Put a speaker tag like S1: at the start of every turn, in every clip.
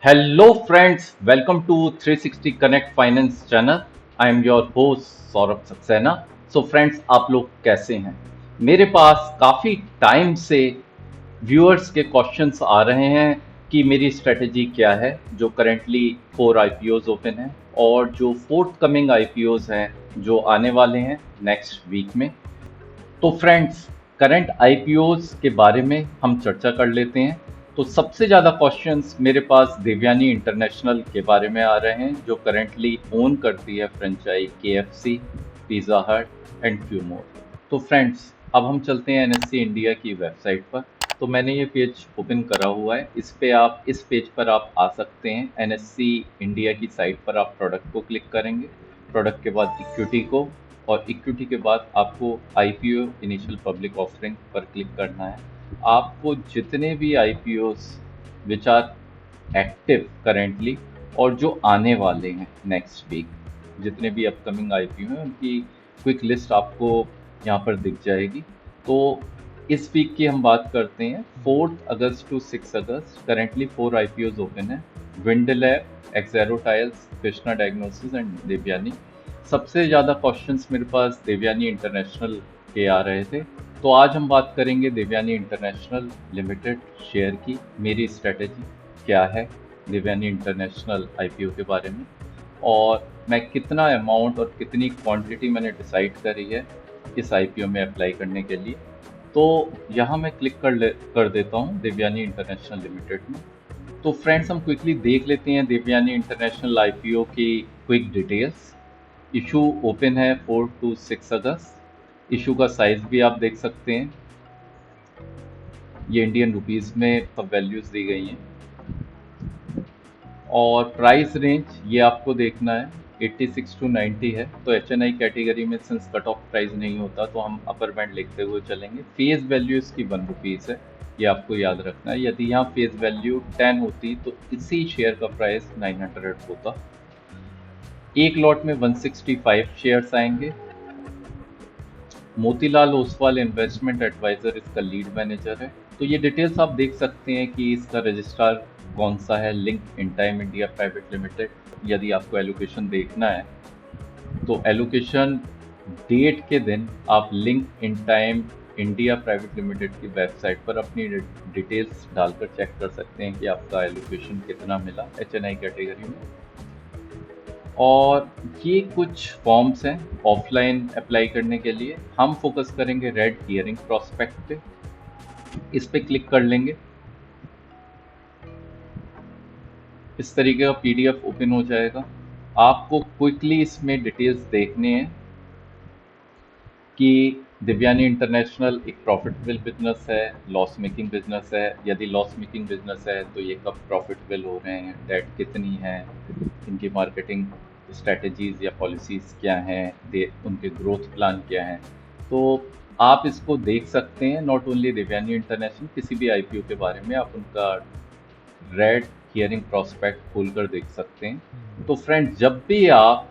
S1: Hello friends, welcome to 360 Connect Finance channel. I am your host Saurabh Saxena. So friends, आप लोग कैसे हैं? मेरे पास काफ़ी टाइम से व्यूअर्स के क्वेश्चंस आ रहे हैं कि मेरी स्ट्रेटजी क्या है जो करेंटली 4 IPOs ओपन है और जो फोर्थ कमिंग IPOs हैं जो आने वाले हैं नेक्स्ट वीक में. तो फ्रेंड्स, करंट IPOs के बारे में हम चर्चा कर लेते हैं. तो सबसे ज़्यादा क्वेश्चंस मेरे पास देवयानी इंटरनेशनल के बारे में आ रहे हैं जो करेंटली ओन करती है फ्रेंचाइज KFC, पिज़्ज़ा हट एंड फ्यू मोर. तो फ्रेंड्स, अब हम चलते हैं NSE इंडिया की वेबसाइट पर. तो मैंने ये पेज ओपन करा हुआ है. इस पेज पर आप आ सकते हैं. NSE इंडिया की साइट पर आप प्रोडक्ट को क्लिक करेंगे, प्रोडक्ट के बाद इक्विटी को, और इक्विटी के बाद आपको IPO इनिशियल पब्लिक ऑफरिंग पर क्लिक करना है. आपको जितने भी IPOs which are active currently और जो आने वाले हैं नेक्स्ट वीक, जितने भी अपकमिंग IPO हैं उनकी क्विक लिस्ट आपको यहाँ पर दिख जाएगी. तो इस वीक की हम बात करते हैं 4 अगस्त टू 6 अगस्त. करेंटली 4 IPOs ओपन है. Windlab, Exxaro tiles, Krishna diagnosis and Devyani. सबसे ज़्यादा क्वेश्चंस मेरे पास देवयानी इंटरनेशनल के आ रहे थे. तो आज हम बात करेंगे देवयानी इंटरनेशनल लिमिटेड शेयर की. मेरी स्ट्रेटेजी क्या है देवयानी इंटरनेशनल IPO के बारे में, और मैं कितना अमाउंट और कितनी क्वांटिटी मैंने डिसाइड करी है इस IPO में अप्लाई करने के लिए. तो यहाँ मैं क्लिक कर देता हूँ देवयानी इंटरनेशनल लिमिटेड में. तो फ्रेंड्स, हम क्विकली देख लेते हैं देवयानी इंटरनेशनल IPO की क्विक डिटेल्स. इशू ओपन है 4 to 6 अगस्त. इशू का साइज भी आप देख सकते हैं. ये इंडियन रुपीस में सब वैल्यूज दी गई हैं. और प्राइस रेंज ये आपको देखना है 86 to 90 है. तो HNI कैटेगरी में सिंस कट ऑफ प्राइस नहीं होता तो हम अपर बैंड लिखते हुए चलेंगे. फेस वैल्यू इसकी 1 रुपीज़ है, ये आपको याद रखना है. यदि यहाँ फेस वैल्यू 10 होती तो इसी शेयर का प्राइस 900 होता. एक लॉट में 165 शेयर्स आएंगे. मोतीलाल ओसवाल इन्वेस्टमेंट एडवाइजर इसका लीड मैनेजर है. तो ये डिटेल्स आप देख सकते हैं कि इसका रजिस्ट्रार कौन सा है, link in time India private limited. यदि आपको एलोकेशन देखना है तो एलोकेशन डेट के दिन आप link in time India private limited की वेबसाइट पर अपनी डिटेल्स डालकर चेक कर सकते हैं कि आपका एलोकेशन कितना मिला HNI कैटेगरी में. और ये कुछ फॉर्म्स हैं ऑफलाइन अप्लाई करने के लिए. हम फोकस करेंगे रेड हियरिंग प्रोस्पेक्ट पे. इस पे क्लिक कर लेंगे. इस तरीके का PDF ओपन हो जाएगा. आपको क्विकली इसमें डिटेल्स देखने हैं कि देवयानी इंटरनेशनल एक प्रॉफिटेबल बिजनेस है, लॉस मेकिंग बिजनेस है. यदि लॉस मेकिंग बिजनेस है तो ये कब प्रॉफिटेबल हो रहे हैं, डेट कितनी है, इनकी मार्केटिंग स्ट्रेटजीज या पॉलिसीज़ क्या हैं, उनके ग्रोथ प्लान क्या हैं. तो आप इसको देख सकते हैं. नॉट ओनली देवयानी इंटरनेशनल, किसी भी IPO के बारे में आप उनका रेड हियरिंग प्रोस्पेक्ट खोलकर देख सकते हैं. तो फ्रेंड्स, जब भी आप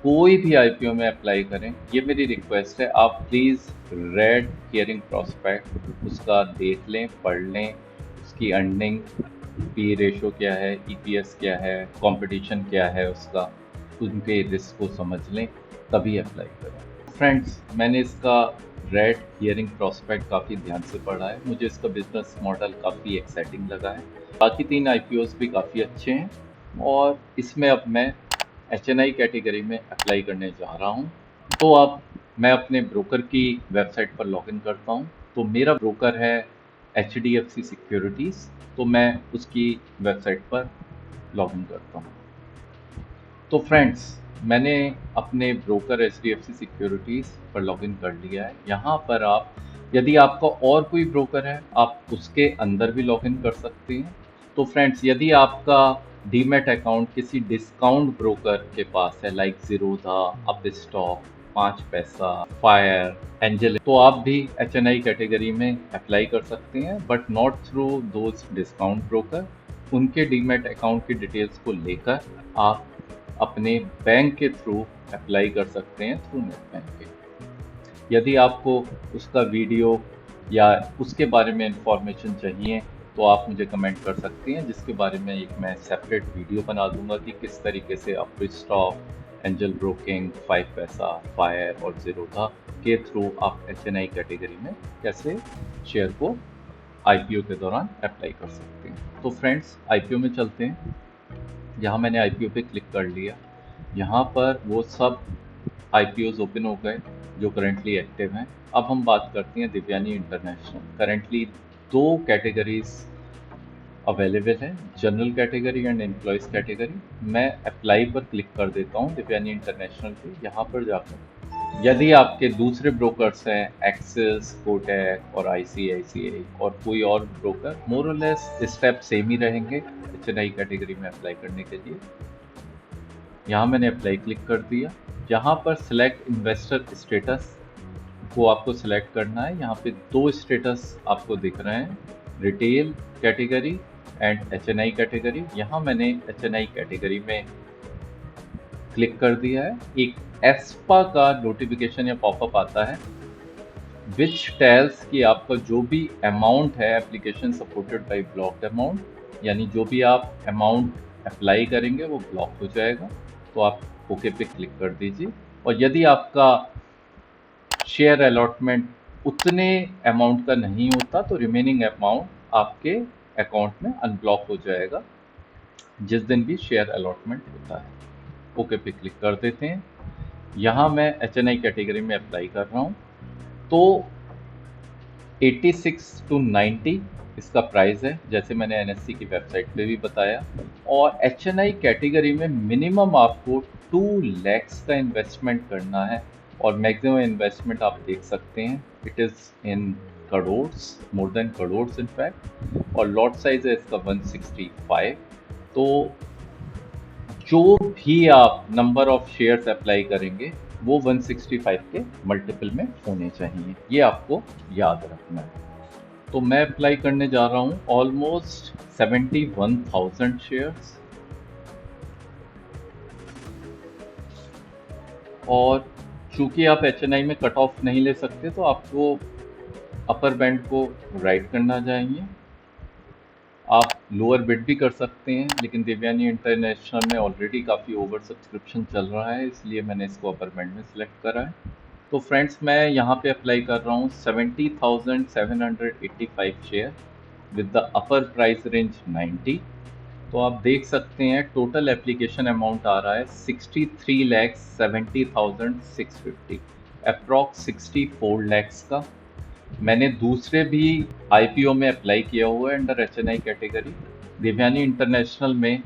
S1: कोई भी IPO में अप्लाई करें, ये मेरी रिक्वेस्ट है, आप प्लीज़ रेड हियरिंग प्रोस्पेक्ट उसका देख लें, पढ़ लें. उसकी अर्निंग, P रेशो क्या है, EPS क्या है, कंपटीशन क्या है उसका, उनके रिस्क को समझ लें, तभी अप्लाई करें. फ्रेंड्स, मैंने इसका रेड हियरिंग प्रोस्पेक्ट काफ़ी ध्यान से पढ़ा है. मुझे इसका बिजनेस मॉडल काफ़ी एक्साइटिंग लगा है. बाकी 3 IPOs भी काफ़ी अच्छे हैं और इसमें अब मैं HNI कैटेगरी में अप्लाई करने जा रहा हूं. तो अब मैं अपने ब्रोकर की वेबसाइट पर लॉगिन करता हूं. तो मेरा ब्रोकर है HDFC सिक्योरिटीज़. तो मैं उसकी वेबसाइट पर लॉगिन करता हूं. तो फ्रेंड्स, मैंने अपने ब्रोकर HDFC सिक्योरिटीज़ पर लॉगिन कर लिया है. यहाँ पर आप, यदि आपका और कोई ब्रोकर है, आप उसके अंदर भी लॉगिन कर सकते हैं. तो फ्रेंड्स, यदि आपका डीमैट अकाउंट किसी डिस्काउंट ब्रोकर के पास है, लाइक ज़ीरोधा, अपस्टॉक, 5 पैसा, फायर, एंजल, तो आप भी HNI कैटेगरी में अप्लाई कर सकते हैं, but not through those discount broker. उनके डीमैट अकाउंट की डिटेल्स को लेकर आप अपने बैंक के थ्रू अप्लाई कर सकते हैं, थ्रू नेट बैंकिंग. यदि आपको उसका वीडियो या उसके बारे में इंफॉर्मेशन चाहिए तो आप मुझे कमेंट कर सकती हैं, जिसके बारे में एक मैं सेपरेट वीडियो बना दूंगा कि किस तरीके से अपस्टॉक, एंजल ब्रोकिंग, 5 पैसा, फायर और ज़ीरोधा के थ्रू आप HNI कैटेगरी में कैसे शेयर को IPO के दौरान अप्लाई कर सकते हैं। तो फ्रेंड्स, IPO में चलते हैं। यहाँ मैंने IPO पे क्लिक कर लिया। यहाँ पर वो सब IPOs ओपन हो गए जो करंटली एक्टिव हैं। अब हम बात करते हैं Devyani international. Currently 2 categories available है, general category and employees category. मैं अप्लाई पर क्लिक कर देता हूँ दिव्यानी इंटरनेशनल पे। यहाँ पर जाकर यदि आपके दूसरे ब्रोकर्स हैं एक्सिस, कोटक और ICICI और कोई और ब्रोकर, मोर और लेस स्टेप सेम ही रहेंगे HNI कैटेगरी में अप्लाई करने के लिए। यहाँ मैंने अप्लाई क्लिक कर दिया। यहाँ पर सिलेक्ट इन्वेस्टर स्टेटस को आपको सिलेक्ट करना है। यहाँ पे 2 स्टेटस आपको दिख रहे हैं, retail category and HNI category. यहाँ मैंने HNI कैटेगरी में क्लिक कर दिया है। एक एस्पा का नोटिफिकेशन या पॉपअप आता है विच टेल्स कि आपका जो भी अमाउंट है application supported by block amount, यानी जो भी आप अमाउंट अप्लाई करेंगे वो ब्लॉक हो जाएगा। तो आप ओके पे क्लिक कर दीजिए। और यदि आपका शेयर अलॉटमेंट उतने अमाउंट का नहीं होता तो रिमेनिंग अमाउंट आपके अकाउंट में अनब्लॉक हो जाएगा जिस दिन भी शेयर अलॉटमेंट होता है। ओके पे क्लिक कर देते हैं। यहाँ मैं HNI कैटेगरी में अप्लाई कर रहा हूँ। तो 86 to 90 इसका प्राइस है, जैसे मैंने NSE की वेबसाइट पे भी बताया। और HNI कैटेगरी में मिनिमम आपको 2 lakhs का इन्वेस्टमेंट करना है और मैक्सिमम इन्वेस्टमेंट आप देख सकते हैं, it is in crores, more than crores in fact. और लॉट साइज है इसका 165। तो जो भी आप नंबर ऑफ शेयर्स अप्लाई करेंगे वो 165 के मल्टीपल में होने चाहिए, ये आपको याद रखना है। तो मैं अप्लाई करने जा रहा हूँ ऑलमोस्ट 71,000 शेयर्स। और चूंकि आप HNI में कट ऑफ नहीं ले सकते तो आपको अपर बैंड को राइट करना चाहिए। आप लोअर बिड भी कर सकते हैं, लेकिन दिव्यानी इंटरनेशनल में ऑलरेडी काफ़ी ओवर सब्सक्रिप्शन चल रहा है, इसलिए मैंने इसको अपर बैंड में सिलेक्ट करा है। तो फ्रेंड्स, मैं यहाँ पे अप्लाई कर रहा हूँ 70,785 share with the upper price range 90। तो आप देख सकते हैं टोटल एप्लीकेशन अमाउंट आ रहा है 63,70,650, अप्रॉक्स 64 लैक्स का। मैंने दूसरे भी IPO में अप्लाई किया हुआ है under HNI category. Divyani international में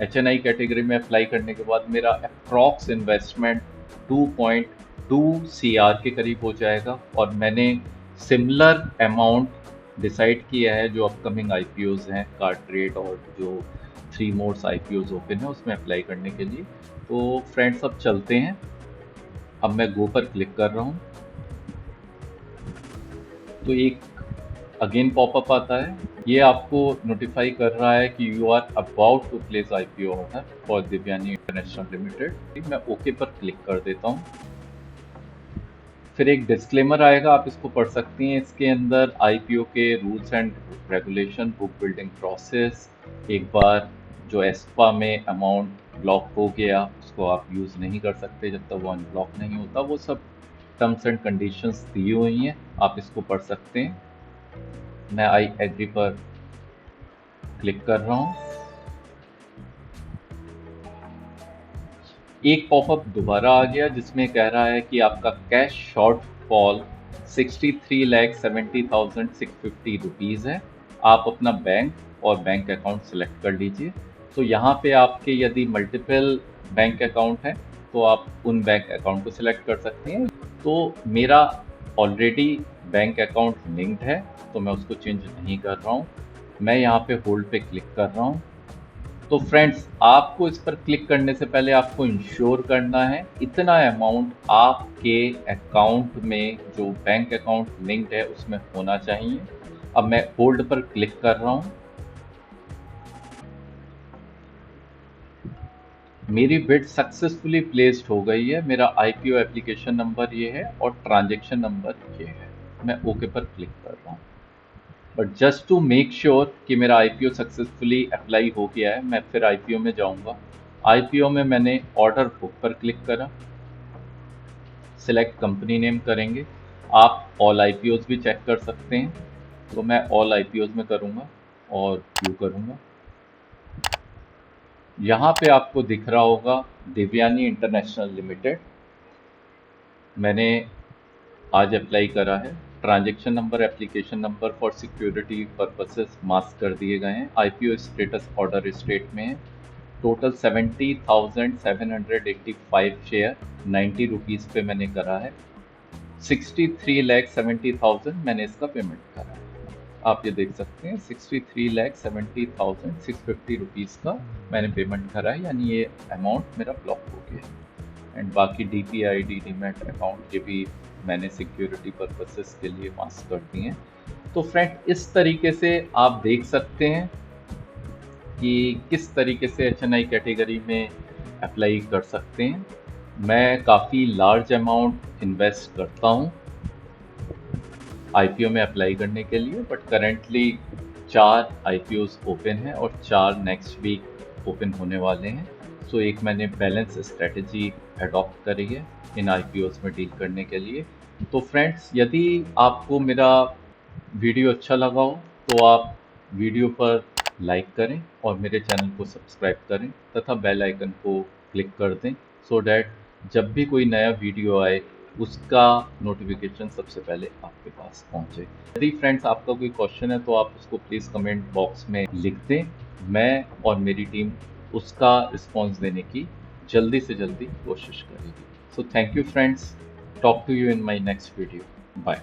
S1: HNI कैटेगरी में अप्लाई करने के बाद मेरा अप्रॉक्स इन्वेस्टमेंट 2.2 CR के करीब हो जाएगा। और मैंने सिमिलर अमाउंट डिसाइड किया है जो अपकमिंग IPOs हैं, Cartrade और जो 3 मोर IPOs ओपन है उसमें अप्लाई करने के लिए। तो फ्रेंड्स, अब चलते हैं। अब मैं गो पर क्लिक कर रहा हूँ तो एक अगेन पॉपअप आता है, ये आपको नोटिफाई कर रहा है कि you are about to place IPO order for Divyani international limited. मैं ओके पर क्लिक कर देता हूँ। फिर एक डिस्क्लेमर आएगा, आप इसको पढ़ सकती हैं। इसके अंदर IPO के rules and regulation, book building process, एक बार जो एस्पा में अमाउंट ब्लॉक हो गया उसको आप यूज़ नहीं कर सकते जब तक वो अनब्लॉक नहीं होता, वो सब टर्म्स एंड कंडीशंस दी हुई हैं, आप इसको पढ़ सकते हैं। मैं आई एग्री पर क्लिक कर रहा हूँ। एक पॉपअप दोबारा आ गया जिसमें कह रहा है कि आपका कैश शॉर्टफॉल 63,70,650 रुपीज़ है। आप अपना बैंक और बैंक अकाउंट सेलेक्ट कर लीजिए। तो यहाँ पे आपके यदि मल्टीपल बैंक अकाउंट हैं तो आप उन बैंक अकाउंट को सिलेक्ट कर सकते हैं। तो मेरा ऑलरेडी बैंक अकाउंट लिंक्ड है तो मैं उसको चेंज नहीं कर रहा हूँ। मैं यहाँ पे होल्ड पे क्लिक कर रहा हूँ। तो फ्रेंड्स, आपको इस पर क्लिक करने से पहले आपको इंश्योर करना है इतना अमाउंट आपके अकाउंट में जो बैंक अकाउंट लिंक्ड है उसमें होना चाहिए। अब मैं होल्ड पर क्लिक कर रहा हूँ। मेरी बिड सक्सेसफुली प्लेस्ड हो गई है। मेरा IPO एप्लीकेशन नंबर ये है और ट्रांजैक्शन नंबर ये है। मैं ओके पर क्लिक कर रहा हूँ। But just to make sure कि मेरा आईपीओ सक्सेसफुली अप्लाई हो गया है, मैं फिर आईपीओ में जाऊंगा। आईपीओ में मैंने ऑर्डर बुक पर क्लिक करा, सिलेक्ट कंपनी नेम करेंगे। आप ऑल आईपीओज भी चेक कर सकते हैं, तो मैं ऑल आईपीओज में करूंगा और व्यू करूंगा। यहाँ पे आपको दिख रहा होगा देवयानी इंटरनेशनल लिमिटेड, मैंने आज अप्लाई करा है। Transaction number, application number for security purposes mask कर दिए गए हैं। आईपीओ स्टेटस ऑर्डर स्टेट में है। टोटल 70,785 शेयर 90 रुपीज़ पे मैंने करा है। 63,70,000 मैंने इसका पेमेंट करा है। आप ये देख सकते हैं 63,70,650 रुपीज़ का मैंने पेमेंट करा है, यानी ये अमाउंट मेरा ब्लॉक हो गया है। एंड बाकी डीपीआईडी, डीमैट अकाउंट, ये भी मैंने सिक्योरिटी पर्पसेस के लिए मास्क कर दिए हैं। तो फ्रेंड, इस तरीके से आप देख सकते हैं कि किस तरीके से एचएनआई कैटेगरी में अप्लाई कर सकते हैं। मैं काफ़ी लार्ज अमाउंट इन्वेस्ट करता हूँ आईपीओ में अप्लाई करने के लिए, बट करेंटली 4 आईपीओज ओपन हैं और 4 नेक्स्ट वीक ओपन होने वाले हैं। सो एक मैंने बैलेंस स्ट्रेटजी अडॉप्ट करी है इन आईपीओज में डील करने के लिए। तो फ्रेंड्स, यदि आपको मेरा वीडियो अच्छा लगा हो तो आप वीडियो पर लाइक करें और मेरे चैनल को सब्सक्राइब करें तथा बेल आइकन को क्लिक कर दें, सो डैट जब भी कोई नया वीडियो आए उसका नोटिफिकेशन सबसे पहले आपके पास पहुंचे। यदि फ्रेंड्स आपका कोई क्वेश्चन है तो आप उसको प्लीज़ कमेंट बॉक्स में लिख दें, मैं और मेरी टीम उसका रिस्पॉन्स देने की जल्दी से जल्दी कोशिश करेगी। So thank you friends, talk to you in my next video, bye.